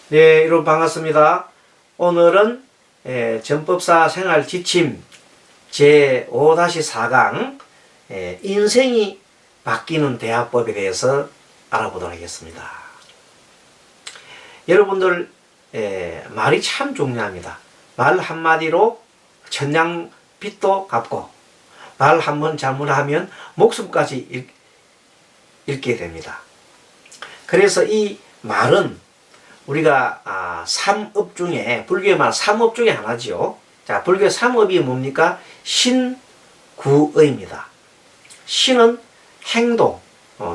네, 여러분 반갑습니다. 오늘은 전법사 생활지침 제5-4강 인생이 바뀌는 대화법에 대해서 알아보도록 하겠습니다. 여러분들 말이 참 중요합니다. 말 한마디로 천냥빚도 갚고 말 한 번 잘못하면 목숨까지 잃게 됩니다. 그래서 이 말은 우리가 삼업 중에, 불교의 말 삼업 중에 하나지요. 자, 불교 삼업이 뭡니까? 신구의입니다. 신은 행동,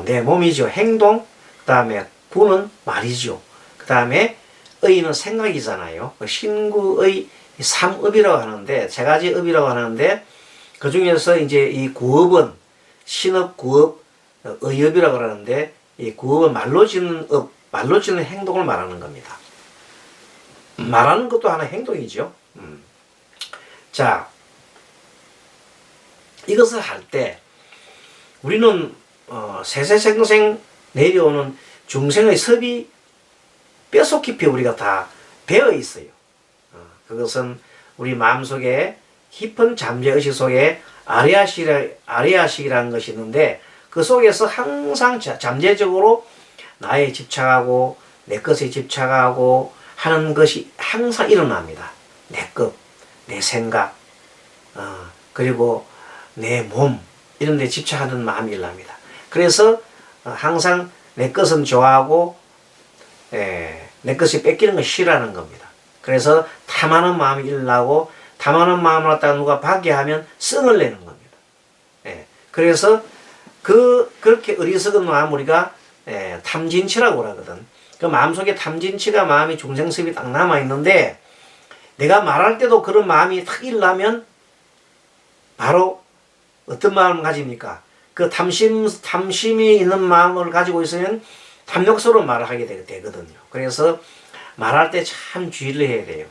내 몸이죠. 행동. 그 다음에 구는 말이죠. 그 다음에 의는 생각이잖아요. 신구의 삼업이라고 하는데, 세 가지 업이라고 하는데, 그 중에서 이제 이 구업은 신업, 구업, 의업이라고 하는데, 이 구업은 말로 짓는 업, 말로 짓는 행동을 말하는 겁니다. 말하는 것도 하나의 행동이죠. 자, 이것을 할 때 우리는 세세생생 내려오는 중생의 섭이 뼛속 깊이 우리가 다 배어 있어요. 그것은 우리 마음속에 깊은 잠재의식 속에 아리아식이라는 것이 있는데, 그 속에서 항상 잠재적으로 나에 집착하고 내 것에 집착하고 하는 것이 항상 일어납니다. 내 것, 내 생각, 그리고 내 몸, 이런 데 집착하는 마음이 일어납니다. 그래서 항상 내 것은 좋아하고 내 것이 뺏기는 걸 싫어하는 겁니다. 그래서 탐하는 마음이 일어나고, 탐하는 마음을 갖다가 누가 파괴하면 성을 내는 겁니다. 그래서 그렇게 어리석은 마음 우리가 탐진치라고 하거든. 그 마음속에 탐진치가 마음이 중생습이 딱 남아있는데, 내가 말할 때도 그런 마음이 탁 일어나면 바로 어떤 마음을 가집니까? 그 탐심이 있는 마음을 가지고 있으면 탐욕스러운 말을 하게 되거든요. 그래서 말할 때 참 주의를 해야 돼요.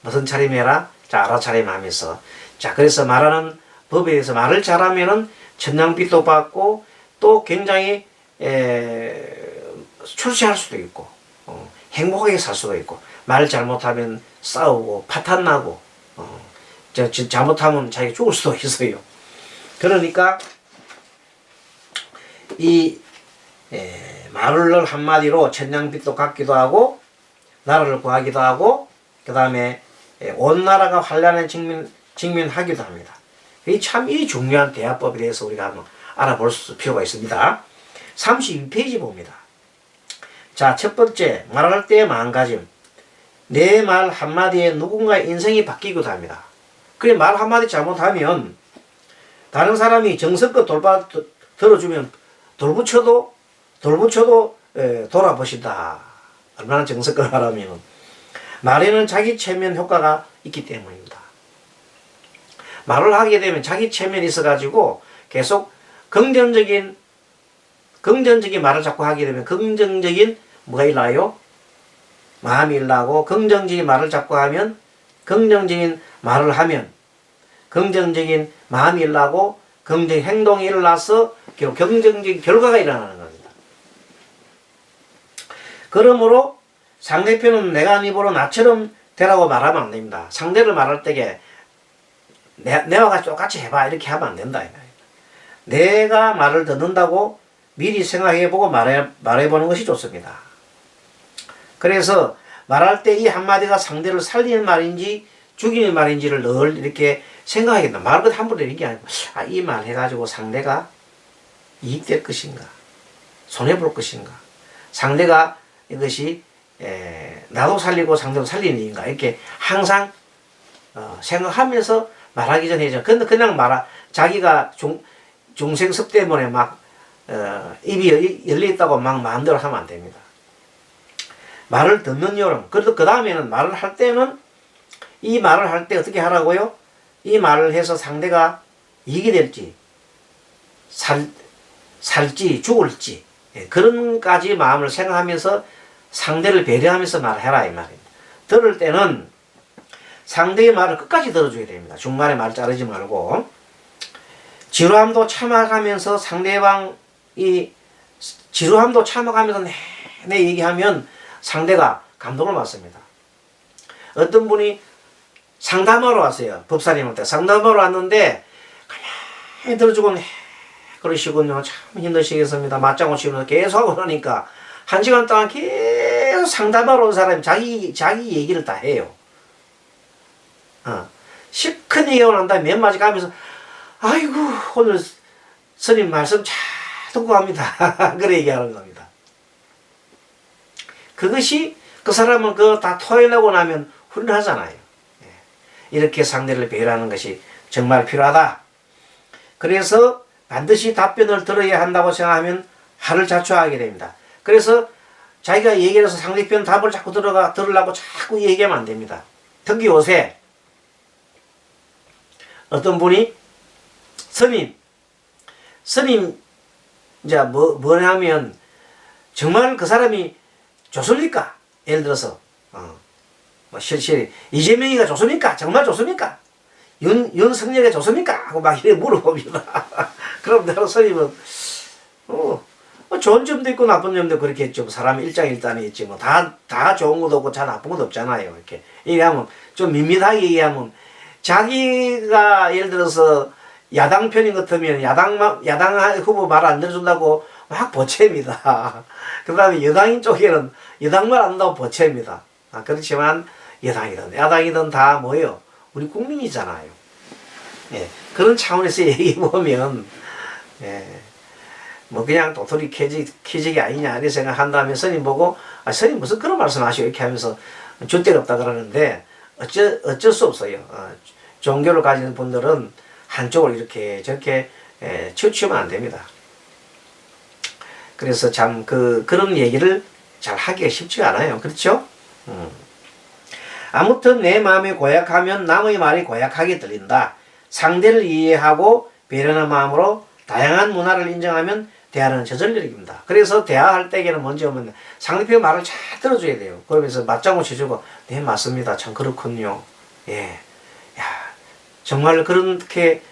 무슨 차림해라? 자, 알아차림하면서. 자, 그래서 말하는 법에 대해서 말을 잘하면은 천냥빚도 받고, 또 굉장히 출세할 수도 있고, 행복하게 살 수도 있고, 말 잘못하면 싸우고 파탄나고, 잘못하면 자기가 죽을 수도 있어요. 그러니까 이 말을 한마디로 천냥빚도 갚기도 하고, 나라를 구하기도 하고, 그 다음에 온 나라가 환란에 직면하기도 합니다. 이 중요한 대화법에 대해서 우리가 한번 알아볼 필요가 있습니다. 32페이지 봅니다. 자, 첫 번째, 말할 때의 마음가짐. 내 말 한마디에 누군가의 인생이 바뀌기도 합니다. 그래, 말 한마디 잘못하면 다른 사람이 정성껏 들어주면 돌붙여도 돌아보신다. 얼마나 정성껏 하라면. 말에는 자기 체면 효과가 있기 때문입니다. 말을 하게 되면 자기 체면이 있어가지고 계속 긍정적인 말을 자꾸 하게 되면 긍정적인 뭐가 일어나요? 마음이 일어나고, 긍정적인 말을 자꾸 하면, 긍정적인 말을 하면 긍정적인 마음이 일어나고, 긍정적인 행동이 일어나서 결국 긍정적인 결과가 일어나는 겁니다. 그러므로 상대편은 내가 네 보러 나처럼 되라고 말하면 안 됩니다. 상대를 말할 때에 내와 같이 똑같이 해봐 이렇게 하면 안 된다. 내가 말을 듣는다고 미리 생각해보고 말해보는 것이 좋습니다. 그래서 말할 때 이 한마디가 상대를 살리는 말인지 죽이는 말인지를 늘 이렇게 생각하겠다. 말을 함부로 내는 게 아니고, 이 말 해가지고 상대가 이익될 것인가, 손해볼 것인가, 상대가 이것이 나도 살리고 상대도 살리는 일인가, 이렇게 항상 생각하면서 말하기 전에 그냥 자기가 중생습 때문에 막 입이 열려있다고 막 마음대로 하면 안 됩니다. 말을 듣는 요령. 그래도 그 다음에는 말을 할 때는 이 말을 할 때 어떻게 하라고요? 이 말을 해서 상대가 이익이 될지 살지 죽을지 그런까지 마음을 생각하면서 상대를 배려하면서 말해라 이 말입니다. 들을 때는 상대의 말을 끝까지 들어줘야 됩니다. 중간에 말 자르지 말고. 지루함도 참아가면서 상대방이 지루함도 참아가면서 내내 얘기하면 상대가 감동을 받습니다. 어떤 분이 상담하러 왔어요. 법사님한테 상담하러 왔는데 가만히 들어주고 그러시군요. 참 힘드시겠습니다. 맞장구 치면서 계속 하고 그러니까 1시간 동안 계속 상담하러 온 사람이 자기 얘기를 다 해요. 실컷 얘기하고 난 다음에 몇 마디 가면서 아이고 오늘 스님 말씀 잘 듣고 갑니다. 그래 얘기하는 겁니다. 그것이 그 사람은 그거 다 토해내고 나면 훌륭하잖아요. 이렇게 상대를 배려하는 것이 정말 필요하다. 그래서 반드시 답변을 들어야 한다고 생각하면 화를 자초하게 됩니다. 그래서 자기가 얘기해서 상대편 답을 자꾸 들으려고 자꾸 얘기하면 안 됩니다. 특히 요새 어떤 분이 스님 이제 뭐냐면 정말 그 사람이 좋습니까? 예를 들어서 실실 이재명이가 좋습니까? 정말 좋습니까? 윤석열이 좋습니까? 하고 막 이렇게 물어봅니다. 그럼 내가 스님은 좋은 점도 있고 나쁜 점도 그렇게 했죠. 사람 일장일단이 있지 뭐 다 좋은 것도 없고 다 나쁜 것도 없잖아요. 이렇게 얘기하면 좀 밋밋하게 얘기하면 자기가 예를 들어서 야당 편인 것 같으면 야당 후보 말 안 들어준다고 막 보채입니다. 그 다음에 여당인 쪽에는 여당 말 안 한다고 보채입니다. 그렇지만 여당이든 야당이든 다 뭐예요? 우리 국민이잖아요. 예, 그런 차원에서 얘기해보면 뭐 그냥 도토리 키재기 아니냐 이렇게 생각한다면 스님 보고 스님 무슨 그런 말씀하시오 이렇게 하면서 줏대가 없다 그러는데 어쩔 수 없어요. 종교를 가지는 분들은 한쪽을 이렇게 저렇게 치우치면 안 됩니다. 그래서 참 그런 얘기를 잘 하기가 쉽지가 않아요. 그렇죠? 아무튼 내 마음이 고약하면 남의 말이 고약하게 들린다. 상대를 이해하고 배려하는 마음으로 다양한 문화를 인정하면 대화는 저절력입니다. 그래서 대화할 때에는 먼저 오면 상대편 말을 잘 들어줘야 돼요. 그러면서 맞장구 쳐주고 네 맞습니다. 참 그렇군요. 예, 야 정말 그렇게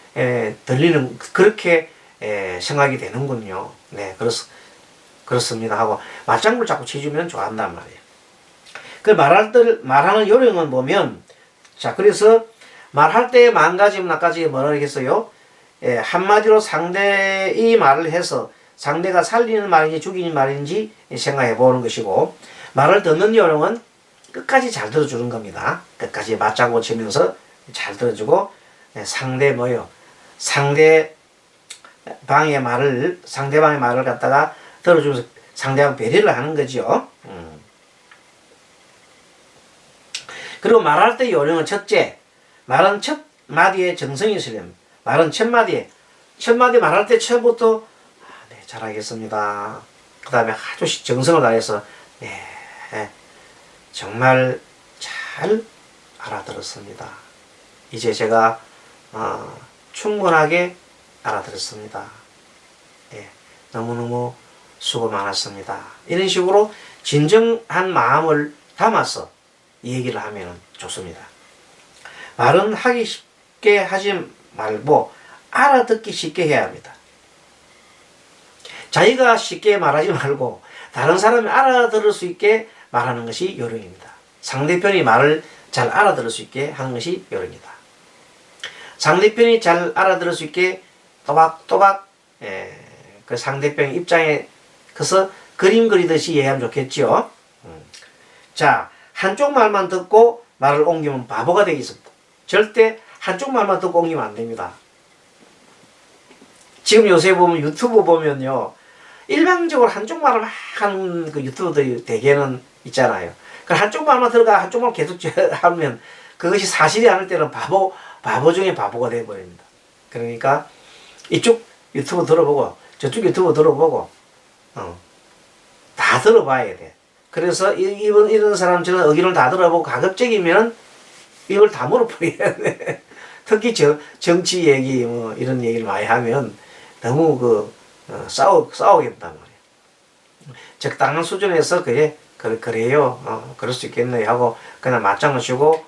들리는 그렇게 생각이 되는군요. 네 그렇습니다 하고 맞장구를 자꾸 쳐주면 좋아한단 말이에요. 그 말하는 요령은 보면 자 그래서 말할 때 마음가짐은 아까 뭐라 했어요? 한마디로 상대의 말을 해서 상대가 살리는 말인지 죽이는 말인지 생각해 보는 것이고 말을 듣는 요령은 끝까지 잘 들어주는 겁니다. 끝까지 맞장구 치면서 잘 들어주고 상대방의 말을 갖다가 들어주면서 상대방 배려를 하는 거죠. 그리고 말할 때 요령은 첫째, 말은 첫 마디에 정성이 있으려면 말은 첫 마디 말할 때 처음부터 네, 잘하겠습니다. 그 다음에 아주 정성을 다해서 네, 정말 잘 알아들었습니다. 이제 제가 충분하게 알아들었습니다. 너무너무 수고 많았습니다. 이런 식으로 진정한 마음을 담아서 얘기를 하면 좋습니다. 말은 하기 쉽게 하지 말고 알아듣기 쉽게 해야 합니다. 자기가 쉽게 말하지 말고 다른 사람이 알아들을 수 있게 말하는 것이 요령입니다. 상대편이 말을 잘 알아들을 수 있게 하는 것이 요령이다. 상대편이 잘 알아들을 수 있게 또박또박 그 상대편 입장에 그래서 그림 그리듯이 이해하면 좋겠죠. 자, 한쪽 말만 듣고 말을 옮기면 바보가 되겠습니다. 절대 한쪽 말만 듣고 옮기면 안 됩니다. 지금 요새 보면 유튜브 보면요. 일방적으로 한쪽 말을 막 하는 그 유튜브들이 대개는 있잖아요. 그 한쪽 말만 들어가 한쪽 말 계속 하면 그것이 사실이 아닐 때는 바보 중에 바보가 되어버립니다. 그러니까 이쪽 유튜브 들어보고 저쪽 유튜브 들어보고 다 들어봐야 돼. 그래서 이런 사람처럼 의견을 다 들어보고 가급적이면 이걸 다 물어버려야 돼. 특히 정치 얘기 뭐 이런 얘기를 많이 하면 너무 싸우겠단 말이에요. 적당한 수준에서 그래요. 그럴 수 있겠네 하고 그냥 맞장을 치고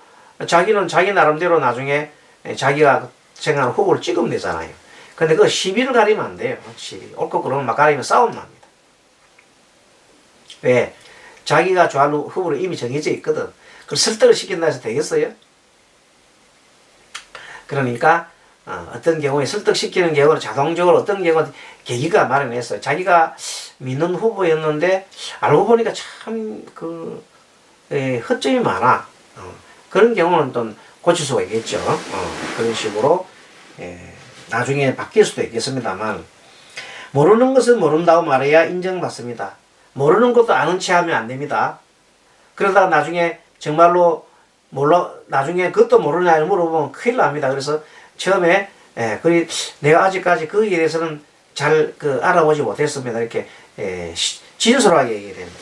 자기는 자기 나름대로 나중에 자기가 생각하는 후보를 찍으면 되잖아요. 근데 그 시비를 가리면 안 돼요. 시비. 옳고 그름을 막 가리면 싸움 납니다. 왜? 자기가 좋아하는 후보로 이미 정해져 있거든. 그걸 설득을 시킨다 해서 되겠어요? 그러니까 어떤 경우에 설득시키는 경우는 자동적으로 어떤 경우는 계기가 마련했어요. 자기가 믿는 후보였는데 알고 보니까 참 허점이 많아. 그런 경우는 또 고칠 수가 있겠죠. 그런 식으로 나중에 바뀔 수도 있겠습니다만, 모르는 것은 모른다고 말해야 인정받습니다. 모르는 것도 아는 체 하면 안 됩니다. 그러다가 나중에 정말로 나중에 그것도 모르냐 물어보면 큰일 납니다. 그래서 처음에 내가 아직까지 거기에 대해서는 잘 알아보지 못했습니다. 이렇게 진솔하게 얘기해야 됩니다.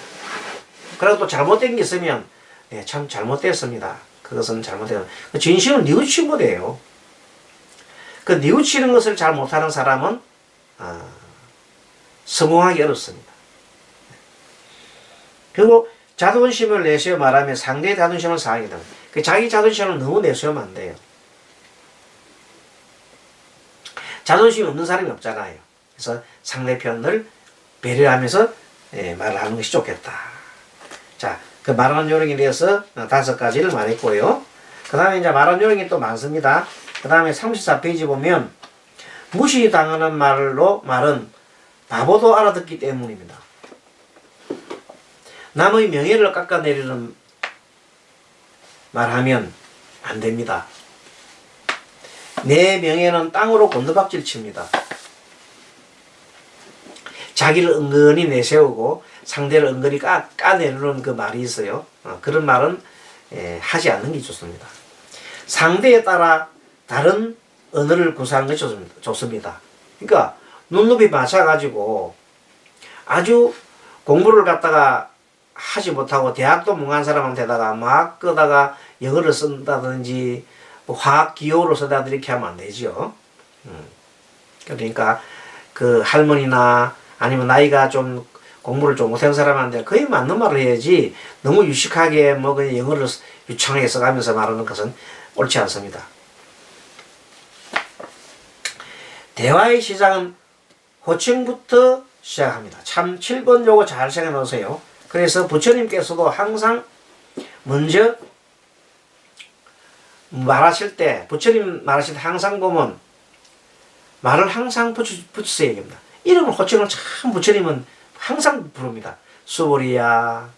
그리고 또 잘못된 게 있으면 참 잘못됐습니다. 그것은 잘못된 진실은 뉘우치는 거예요. 그 뉘우치는 것을 잘 못하는 사람은 성공하기 어렵습니다. 그리고 자존심을 내세워 말하면 상대의 자존심을 상하게 됩니다. 자기 자존심을 너무 내세우면 안 돼요. 자존심이 없는 사람이 없잖아요. 그래서 상대편을 배려하면서 말을 하는 것이 좋겠다. 자, 그 말하는 요령에 대해서 5가지를 말했고요. 그 다음에 이제 말하는 요령이 또 많습니다. 그 다음에 34페이지 보면 무시당하는 말은 바보도 알아듣기 때문입니다. 남의 명예를 깎아내리는 말하면 안 됩니다. 내 명예는 땅으로 곤두박질 칩니다. 자기를 은근히 내세우고 상대를 은근히 까내리는 그 말이 있어요. 그런 말은 하지 않는 게 좋습니다. 상대에 따라 다른 언어를 구사하는 것이 좋습니다. 그러니까 눈높이 맞춰가지고 아주 공부를 갖다가 하지 못하고 대학도 못 간 사람한테다가 막 끄다가 영어를 쓴다든지 뭐 화학 기호를 쓴다든지 이렇게 하면 안 되죠. 그러니까 그 할머니나 아니면 나이가 좀 공부를 좀 못한 사람한테 거의 맞는 말을 해야지 너무 유식하게 뭐 그냥 영어를 유창하게 써가면서 말하는 것은 옳지 않습니다. 대화의 시작은 호칭부터 시작합니다. 참 7번 요거 잘 생각해 놓으세요. 그래서 부처님께서도 항상 먼저 말하실 때, 부처님 말하실 때 항상 보면 말을 항상 붙여서 얘기합니다. 이름을 호칭을 참 부처님은 항상 부릅니다. 수보리야,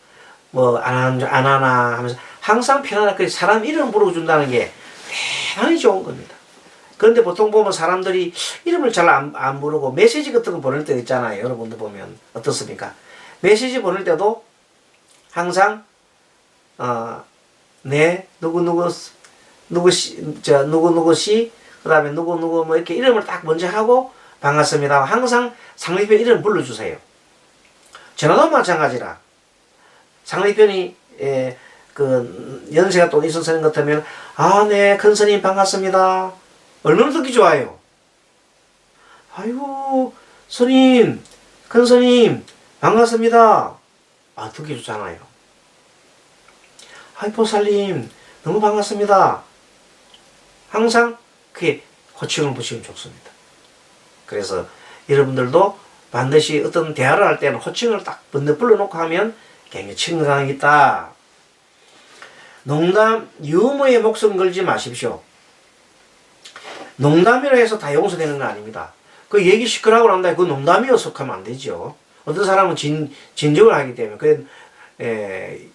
뭐 안하나 하면서 항상 편안하게 사람 이름 부르준다는 게 대단히 좋은 겁니다. 그런데 보통 보면 사람들이 이름을 잘 안 부르고 메시지 같은 거 보낼 때 있잖아요. 여러분들 보면 어떻습니까? 메시지 보낼 때도 항상 네 누구씨 그 다음에 누구 뭐 이렇게 이름을 딱 먼저 하고 반갑습니다. 항상 상대편 이름 불러주세요. 전화도 마찬가지라. 상대편이 그 연세가 또 있어서는 것 같으면 네 큰스님 반갑습니다. 얼마나 듣기 좋아요. 아이고 스님 큰스님 반갑습니다. 듣기 좋잖아요. 보살님 너무 반갑습니다. 항상 그게 호칭을 붙이면 좋습니다. 그래서 여러분들도 반드시 어떤 대화를 할 때는 호칭을 딱 번뜩 불러놓고 하면 굉장히 친근감이 있다. 농담, 유머에 목숨 걸지 마십시오. 농담이라 해서 다 용서되는 건 아닙니다. 그 얘기 시끄러워 난다. 그 농담이어서 하면 안 되죠. 어떤 사람은 진정을 하기 때문에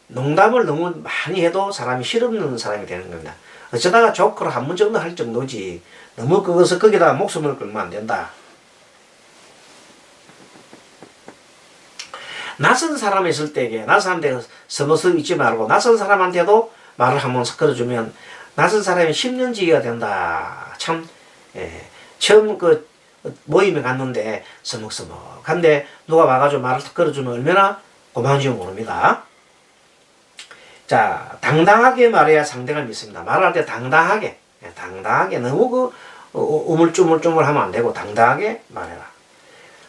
농담을 너무 많이 해도 사람이 실없는 사람이 되는 겁니다. 어쩌다가 조크로 한 번 정도 할 정도지 너무 그것을 거기다가 목숨을 걸면 안 된다. 낯선 사람이 있을 때에 낯선 사람한테 서머서 있지 말고 낯선 사람한테도 말을 한번 섞어주면 낯선 사람이 10년지기가 된다. 참 처음 그 모임에 갔는데 서먹서먹한데 누가 와가지고 말을 섞어주면 얼마나 고마운지 모릅니다. 자, 당당하게 말해야 상대가 믿습니다. 말할 때 당당하게 너무 우물쭈물쭈물 하면 안 되고 당당하게 말해라.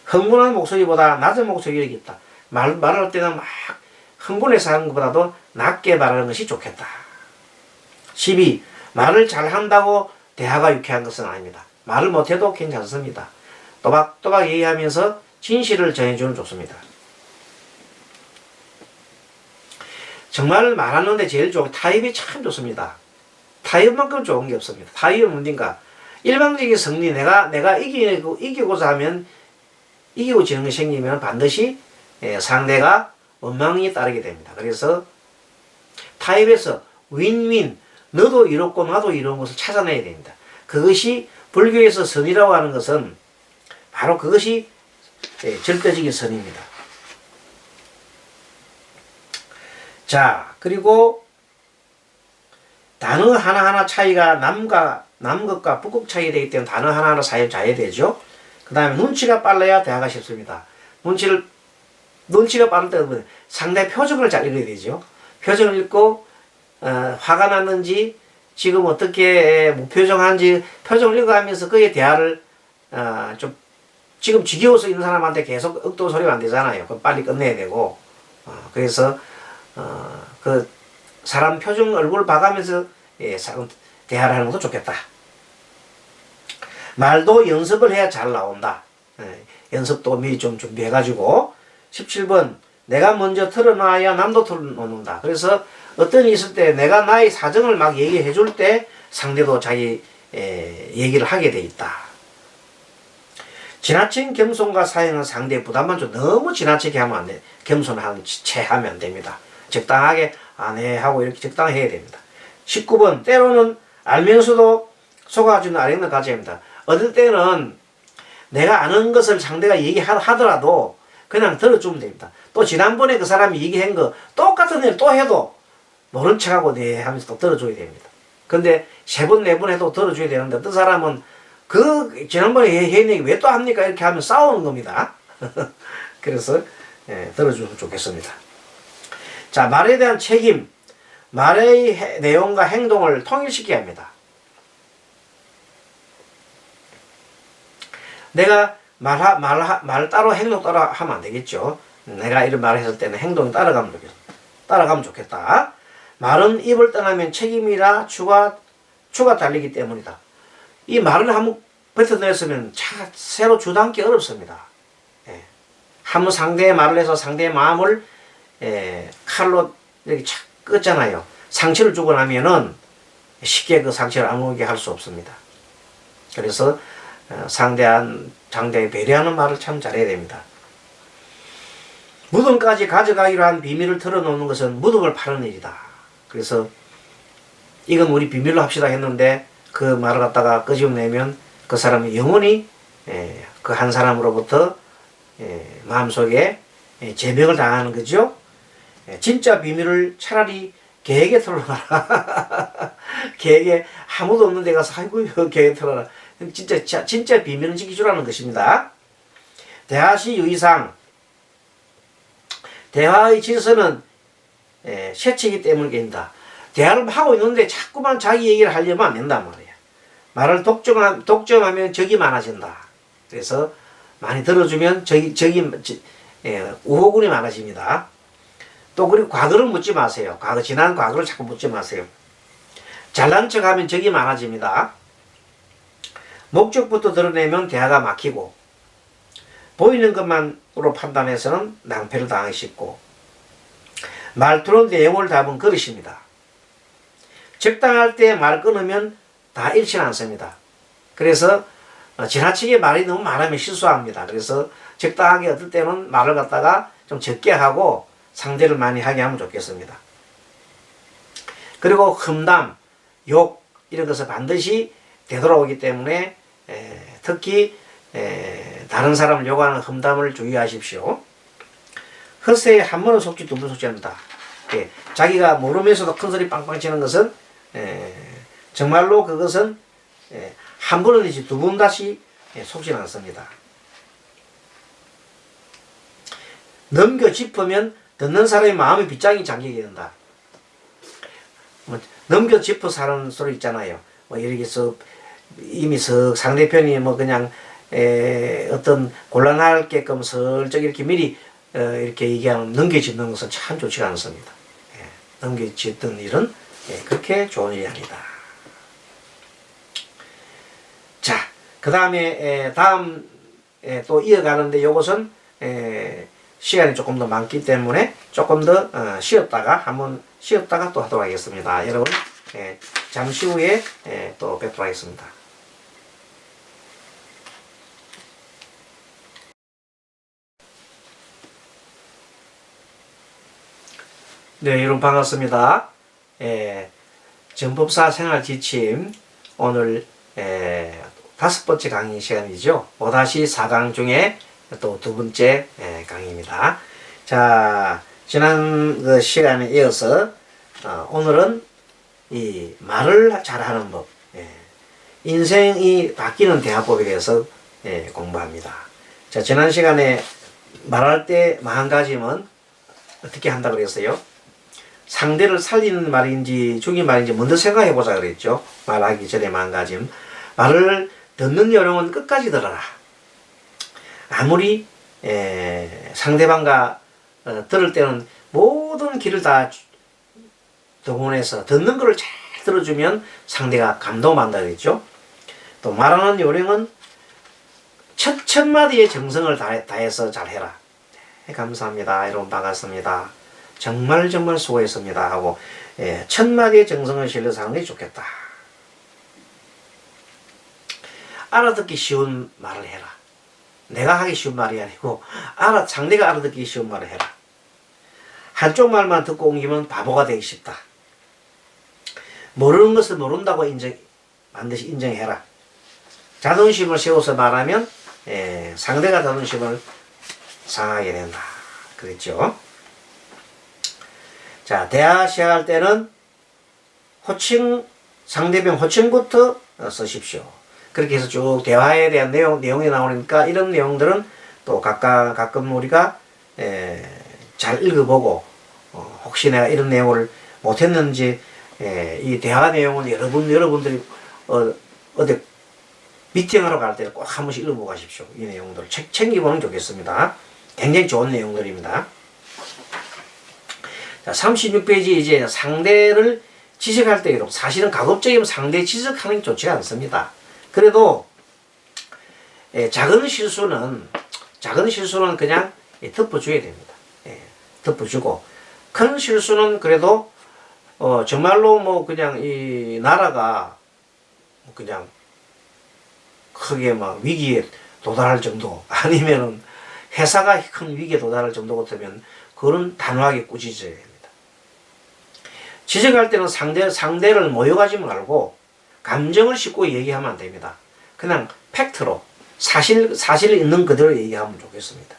흥분한 목소리보다 낮은 목소리가 있다. 말할 때는 막 흥분해서 하는 것보다도 낮게 말하는 것이 좋겠다. 12. 말을 잘한다고 대화가 유쾌한 것은 아닙니다. 말을 못해도 괜찮습니다. 또박또박 얘기하면서 진실을 전해주면 좋습니다. 정말 말하는데 제일 좋은 타협이 참 좋습니다. 타협만큼 좋은 게 없습니다. 타협은 뭔가 일방적인 승리, 내가 이기고자 하면 이기고 지는 것이 생기면 반드시 상대가 원망이 따르게 됩니다. 그래서 타협에서 윈윈, 너도 이롭고 나도 이로운 것을 찾아내야 됩니다. 그것이 불교에서 선이라고 하는 것은 바로 그것이 절대적인 선입니다. 자, 그리고 단어 하나하나 차이가 남극과 북극 차이가 되기 때문에 단어 하나하나 사이를 잘해야 되죠. 그 다음에 눈치가 빨라야 대화가 쉽습니다. 눈치가 빠를 때는 상대 표정을 잘 읽어야 되죠. 표정을 읽고 화가 났는지 지금 어떻게 무표정한지 표정을 읽어가면서 그의 대화를 좀 지금 지겨워서 있는 사람한테 계속 억도 소리가 안 되잖아요. 그럼 빨리 끝내야 되고 그래서 그 사람 표정 얼굴을 봐가면서 대화를 하는 것도 좋겠다. 말도 연습을 해야 잘 나온다. 연습도 미리 좀 준비해가지고 17번 내가 먼저 털어놔야 남도 털어놓는다. 그래서 어떤 일이 있을 때 내가 나의 사정을 막 얘기해 줄 때 상대도 자기 얘기를 하게 돼 있다. 지나친 겸손과 사행은 상대의 부담만 좀 너무 지나치게 하면 안 돼. 겸손한 채 하면 안 됩니다. 적당하게 네 하고 이렇게 적당히 해야 됩니다. 19번 때로는 알면서도 속아주는 아랭는 가져야 합니다. 어떨 때는 내가 아는 것을 상대가 얘기하더라도 그냥 들어주면 됩니다. 또 지난번에 그 사람이 얘기한 거 똑같은 일 또 해도 모른 척하고 네 하면서 또 들어줘야 됩니다. 근데 3번, 4번 해도 들어줘야 되는데 어떤 사람은 그 지난번에 얘기한 얘기 왜 또 합니까? 이렇게 하면 싸우는 겁니다. 그래서 들어주면 좋겠습니다. 자, 말에 대한 책임, 말의 내용과 행동을 통일시켜야 합니다. 내가 말 따로 행동 따로 하면 안 되겠죠. 내가 이런 말을 했을 때는 행동이 따라가면 좋겠다. 말은 입을 떠나면 책임이라 추가 달리기 때문이다. 이 말을 한번 뱉어냈으면 새로 주담기 어렵습니다. 한번 상대의 말을 해서 상대의 마음을 칼로 이렇게 착 끄잖아요. 상처를 주고 나면은 쉽게 그 상처를 아무게 할 수 없습니다. 그래서 상대의 배려하는 말을 참 잘해야 됩니다. 무덤까지 가져가기로 한 비밀을 털어놓는 것은 무덤을 파는 일이다. 그래서 이건 우리 비밀로 합시다 했는데 그 말을 갖다가 끄집어내면 그 사람이 영원히 그 한 사람으로부터 마음속에 제명을 당하는 거죠. 진짜 비밀을 차라리 계획에 털어놔라. 계획에 아무도 없는 데 가서 아이고 계획에 털어라. 진짜 비밀은 지키주라는 것입니다. 대화 시 유의사항. 대화의 질서는 세치이기 때문입니다. 대화를 하고 있는데 자꾸만 자기 얘기를 하려면 안 된단 말이에요. 말을 독점하면 적이 많아진다. 그래서 많이 들어주면 우호군이 많아집니다. 또 그리고 과거를 묻지 마세요. 지난 과거를 자꾸 묻지 마세요. 잘난 척하면 적이 많아집니다. 목적부터 드러내면 대화가 막히고 보이는 것만으로 판단해서는 낭패를 당하기 쉽고 말투는 내용을 담은 그릇입니다. 적당할 때 말 끊으면 다 잃지 않습니다. 그래서 지나치게 말이 너무 많으면 실수합니다. 그래서 적당하게 어떨 때는 말을 갖다가 좀 적게 하고 상대를 많이 하게 하면 좋겠습니다. 그리고 험담, 욕 이런 것은 반드시 되돌아오기 때문에 특히 다른 사람을 욕하는 험담을 주의하십시오. 헛새에 한 번은 속지 두 번 속지 않는다. 자기가 모르면서도 큰 소리 빵빵 치는 것은 정말로 그것은 한 번은이지 두 번 다시 속지 않습니다. 넘겨 짚으면 듣는 사람의 마음의 빗장이 잠기게 된다. 넘겨 짚어서 하는 소리 있잖아요. 이렇게 서 이미 상대편이 그냥 어떤 곤란하게끔 슬쩍 이렇게 미리 이렇게 얘기하는 넘겨짚는 것은 참 좋지가 않습니다. 넘겨짚는 일은 그렇게 좋은 일이 아니다. 자, 그 다음에 다음 또 이어가는데 이것은 시간이 조금 더 많기 때문에 조금 더 쉬었다가 또 하도록 하겠습니다. 여러분, 잠시 후에 또 뵙도록 하겠습니다. 네, 여러분 반갑습니다. 정법사 생활지침 오늘 5번째 강의 시간이죠. 5-4강 중에 또 2번째 강의입니다. 자, 지난 그 시간에 이어서 오늘은 이 말을 잘하는 법, 인생이 바뀌는 대화법에 대해서 공부합니다. 자, 지난 시간에 말할 때 마음가짐은 어떻게 한다고 그랬어요? 상대를 살리는 말인지 죽인 말인지 먼저 생각해 보자 그랬죠. 말하기 전에 마음가짐. 말을 듣는 요령은 끝까지 들어라. 아무리 상대방과 들을 때는 모든 길을 다 동원해서 듣는 것을 잘 들어주면 상대가 감동한다 그랬죠. 또 말하는 요령은 첫 마디의 정성을 다해서 잘해라. 네, 감사합니다. 여러분 반갑습니다. 정말 수고했습니다 하고 첫 마디의 정성을 실려서 하는 게 좋겠다. 알아듣기 쉬운 말을 해라. 내가 하기 쉬운 말이 아니고 상대가 알아듣기 쉬운 말을 해라. 한쪽 말만 듣고 옮기면 바보가 되기 쉽다. 모르는 것을 모른다고 반드시 인정해라. 자존심을 세워서 말하면 상대가 자존심을 상하게 된다. 그랬죠. 자, 대화 시작할 때는 상대방 호칭부터 쓰십시오. 그렇게 해서 쭉 대화에 대한 내용이 나오니까 이런 내용들은 또 가끔 우리가 잘 읽어보고 혹시 내가 이런 내용을 못했는지 이 대화 내용은 여러분들이 어디 미팅하러 갈 때 꼭 한 번씩 읽어보고 가십시오. 이 내용들을 챙겨보는 게 좋겠습니다. 굉장히 좋은 내용들입니다. 자, 36페이지 이제 상대를 지적할 때 사실은 가급적이면 상대 지적하는 게 좋지 않습니다. 그래도 작은 실수는 그냥 덮어줘야 됩니다. 덮어주고 큰 실수는 그래도 정말로 뭐 그냥 이 나라가 그냥 크게 막 위기에 도달할 정도 아니면은 회사가 큰 위기에 도달할 정도 같으면 그거는 단호하게 꾸짖어야 됩니다. 지적할 때는 상대를 모욕하지 말고 감정을 싣고 얘기하면 안 됩니다. 그냥 팩트로 사실 있는 그대로 얘기하면 좋겠습니다.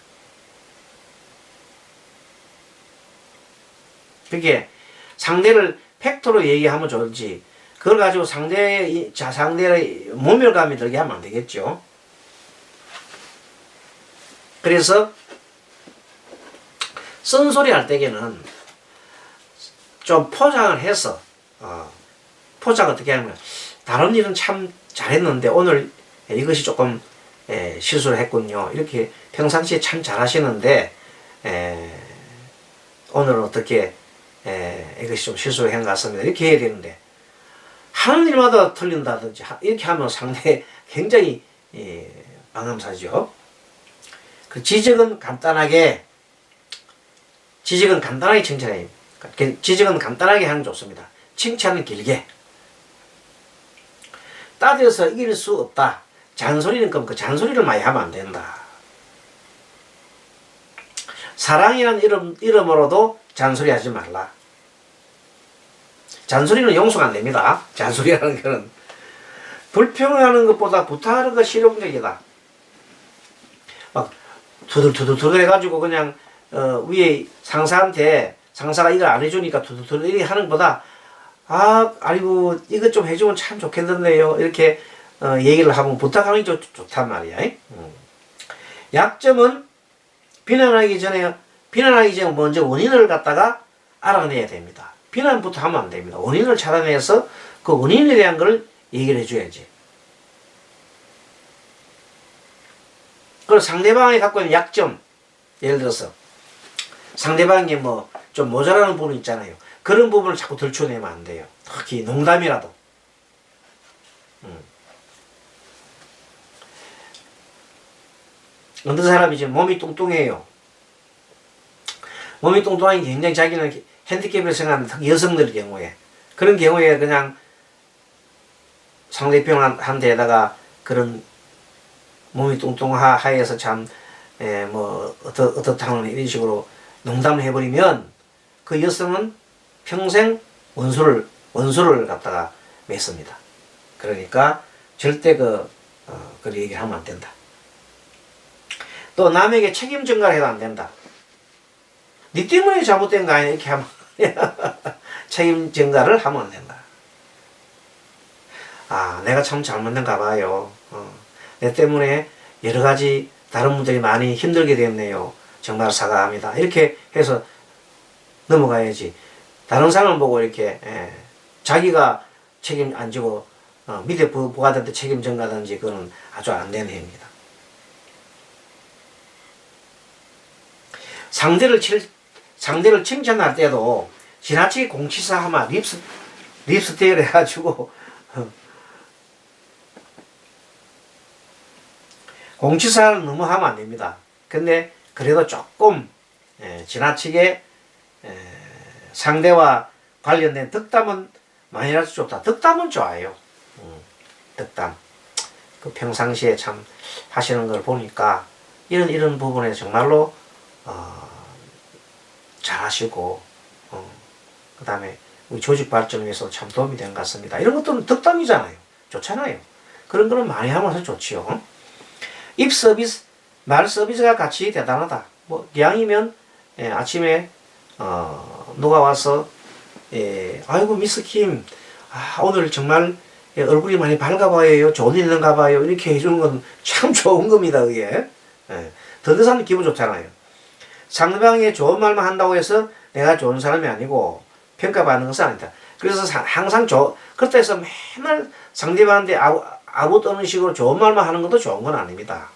그게 상대를 팩트로 얘기하면 좋지 그걸 가지고 상대의 모멸감이 들게 하면 안 되겠죠. 그래서 쓴소리 할 때에는 좀 포장을 해서 포장 어떻게 하냐면 다른 일은 참 잘했는데 오늘 이것이 조금 실수를 했군요. 이렇게 평상시에 참 잘하시는데 오늘은 어떻게 이것이 좀 실수를 한 것 같습니다. 이렇게 해야 되는데 하는 일마다 틀린다든지 이렇게 하면 상대 굉장히 방함사죠. 그 지적은 간단하게 칭찬해요. 지적은 간단하게 하는 게 좋습니다. 칭찬은 길게. 따져서 이길 수 없다. 잔소리는 그 잔소리를 많이 하면 안 된다. 사랑이라는 이름으로도 잔소리 하지 말라. 잔소리는 용서가 안 됩니다. 잔소리라는 거는 불평하는 것보다 부탁하는 것이 실용적이다. 막 두들두들 해가지고 그냥 위에 상사가 이걸 안 해주니까 두두두 이렇게 하는 것보다 아이고 이것 좀 해주면 참 좋겠는데요 이렇게 얘기를 하면 부탁하는 게 좋단 말이야. 약점은 비난하기 전에 먼저 원인을 갖다가 알아내야 됩니다. 비난부터 하면 안 됩니다. 원인을 찾아내서 그 원인에 대한 걸 얘기를 해줘야지. 그리고 상대방이 갖고 있는 약점, 예를 들어서 상대방이 뭐 좀 모자라는 부분 있잖아요. 그런 부분을 자꾸 들춰내면 안 돼요. 특히 농담이라도. 어떤 사람이 지금 몸이 뚱뚱해요. 몸이 뚱뚱하니 굉장히 자기는 핸디캡을 생각하는 여성들 경우에 그런 경우에 그냥 상대편한테다가 그런 몸이 뚱뚱하여서 참 뭐 어떻다는 이런 식으로 농담을 해버리면 그 여성은 평생 원수를 갖다가 맺습니다. 그러니까 절대 그 얘기를 하면 안 된다. 또 남에게 책임 전가를 해도 안 된다. 니 때문에 잘못된 거 아니야 이렇게 하면 책임 전가를 하면 안 된다. 아, 내가 참 잘못된가 봐요. 내 때문에 여러 가지 다른 분들이 많이 힘들게 됐네요. 정말 사과합니다. 이렇게 해서 넘어가야지. 다른 사람 보고 이렇게 자기가 책임 안 지고 밑에 부하들한테 책임 전가든지 그거는 아주 안 되는 행위입니다. 상대를 칭찬할 때도 지나치게 공치사하면 립스테이를 해가지고 공치사를 너무 하면 안 됩니다. 근데 그래도 조금 지나치게 상대와 관련된 덕담은 많이라도 좋다. 덕담은 좋아요. 덕담. 그 평상시에 참 하시는 걸 보니까 이런 부분에 정말로 잘하시고 그 다음에 우리 조직 발전을 위해서 참 도움이 된 것 같습니다. 이런 것들은 덕담이잖아요. 좋잖아요. 그런 거는 많이 하면서 좋지요. 입 서비스, 말 서비스가 같이 대단하다. 뭐 기왕이면 아침에 누가 와서 아이고 미스 킴, 오늘 정말 얼굴이 많이 밝아 보여요. 좋은 일 있는가 봐요. 이렇게 해주는 건 참 좋은 겁니다. 그게 듣는 사람 기분 좋잖아요. 상대방이 좋은 말만 한다고 해서 내가 좋은 사람이 아니고 평가받는 것은 아니다. 그래서 항상 그렇다 해서 맨날 상대방한테 아부 떠는 식으로 좋은 말만 하는 것도 좋은 건 아닙니다.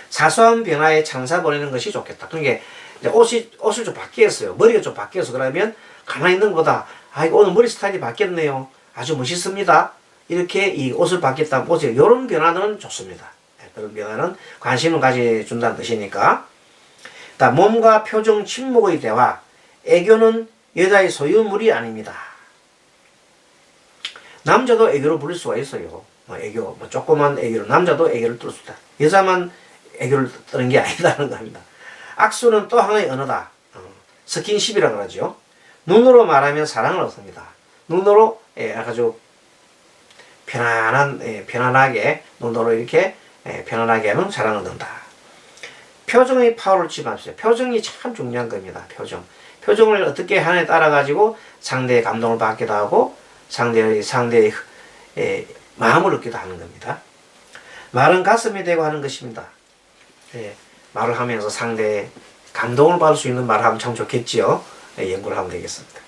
사소한 변화에 찬사 보내는 것이 좋겠다. 그러니까 이제 옷을 좀 바뀌었어요. 머리가 좀 바뀌어서 그러면 가만히 있는 것보다 아이고 오늘 머리 스타일이 바뀌었네요. 아주 멋있습니다. 이렇게 이 옷을 바뀌었다 보세요. 이런 변화는 좋습니다. 그런 변화는 관심을 가져준다는 뜻이니까. 몸과 표정, 침묵의 대화. 애교는 여자의 소유물이 아닙니다. 남자도 애교를 부릴 수가 있어요. 애교, 조그만 애교로 남자도 애교를 뜰 수 있다. 여자만 애교를 뜨는 게 아니다는 겁니다. 악수는 또 하나의 언어다. 스킨십이라고 그러죠. 눈으로 말하면 사랑을 얻습니다. 눈으로 아주 편안하게 눈으로 이렇게 편안하게 하면 사랑을 얻는다. 표정의 파워를 취합시다. 표정이 참 중요한 겁니다. 표정을 어떻게 하느냐에 따라 가지고 상대의 감동을 받기도 하고 상대의 마음을 얻기도 하는 겁니다. 말은 가슴이 되고 하는 것입니다. 말을 하면서 상대의 감동을 받을 수 있는 말을 하면 참 좋겠지요. 연구를 하면 되겠습니다.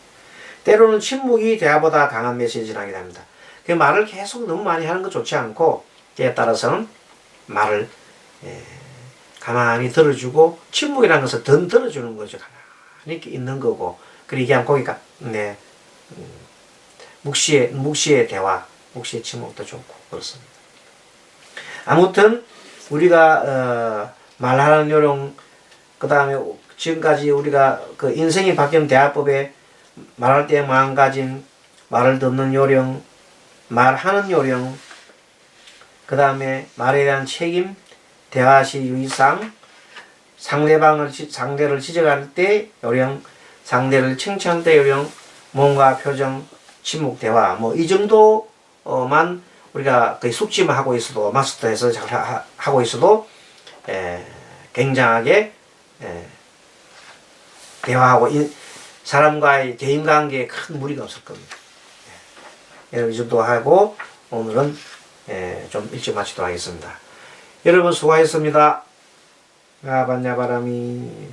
때로는 침묵이 대화보다 강한 메시지를 하게 됩니다. 그 말을 계속 너무 많이 하는 거 좋지 않고 때에 따라서는 말을 가만히 들어주고 침묵이라는 것은 더 들어주는 거죠. 가만히 이렇게 있는 거고 그리고 얘기하면 거기가 묵시의 대화, 묵시의 침묵도 좋고 그렇습니다. 아무튼 우리가 말하는 요령 그 다음에 지금까지 우리가 그 인생이 바뀌는 대화법에 말할 때 마음가짐, 말을 듣는 요령, 말하는 요령, 그 다음에 말에 대한 책임, 대화 시 유의사항, 상대를 지적할 때 요령, 상대를 칭찬할 때 요령, 몸과 표정, 침묵, 대화, 이 정도만 우리가 거의 숙지만 하고 있어도 마스터해서 잘 하고 있어도 굉장하게 대화하고 사람과의 대인관계에 큰 무리가 없을 겁니다. 이 정도 하고 오늘은 좀 일찍 마치도록 하겠습니다. 여러분 수고하셨습니다. 야반야바람이